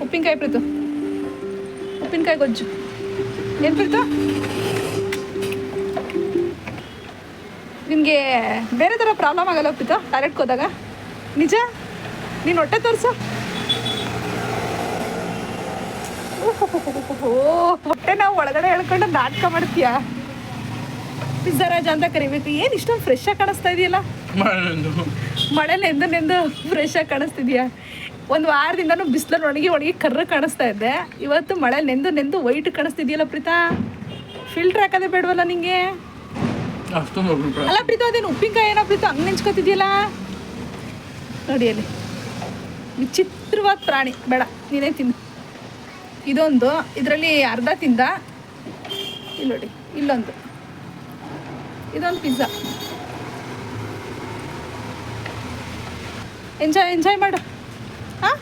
ಉಪ್ಪಿನಕಾಯಿ ಪ್ರೀತು, ಉಪ್ಪಿನಕಾಯಿ ಗೊಜ್ಜು. ಏನು ಪ್ರೀತು, ನಿನಗೆ ಬೇರೆ ಥರ ಪ್ರಾಬ್ಲಮ್ ಆಗಲ್ಲ ಪ್ರೀತು ಟಾಯ್ಲೆಟ್ಗೆ ಹೋದಾಗ? ನಿಜ, ನೀನು ಹೊಟ್ಟೆ ತೋರಿಸು. ಹೊಟ್ಟೆ ನಾವು ಒಳಗಡೆ ಹೇಳ್ಕೊಂಡು ನಾಟಕ ಮಾಡ್ತೀಯಾ? ಪಿಜ್ಜಾ ರಾಜ ಅಂತ ಕರಿಬೇಕು. ಏನು ಇಷ್ಟೊಂದು ಫ್ರೆಶ್ ಆಗಿ ಕಾಣಿಸ್ತಾ ಇದೆಯಲ್ಲ? ಮಳೆ ನೆಂದು ಫ್ರೆಶ್ ಆಗಿ ಕಾಣಿಸ್ತಿದ್ಯಾ? ಒಂದು ವಾರದಿಂದನೂ ಬಿಸಿಲಲ್ಲಿ ಒಣಗಿ ಕರ್ರ ಕಾಣಿಸ್ತಾ ಇದ್ದೆ. ಇವತ್ತು ಮಳೆ ನೆಂದು ವೈಟ್ ಕಾಣಿಸ್ತಿದ್ಯಲ್ಲ ಪ್ರೀತಾ? ಫಿಲ್ಟ್ರ್ ಹಾಕೋದೇ ಬೇಡವಲ್ಲ ನಿಂಗೆ? ಅಲ್ಲ ಪ್ರೀತು, ಅದೇನು ಉಪ್ಪಿನಕಾಯಿ ಏನೋ ಪ್ರೀತು ಹಂಗೆ ನೆಂಚ್ಕೊತಿದ್ಯಲ್ಲ? ನೋಡಿ ಅಲ್ಲಿ ವಿಚಿತ್ರವಾದ ಪ್ರಾಣಿ. ಬೇಡ, ನೀನೇ ತಿನ್ನು. ಇದೊಂದು, ಇದರಲ್ಲಿ ಅರ್ಧ ತಿಂದ. ಇಲ್ಲಿ ನೋಡಿ, ಇಲ್ಲೊಂದು, ಇದೊಂದು ಪಿಜ್ಜಾ. ಎಂಜಾಯ್ ಮಾಡು. ಹಾಂ,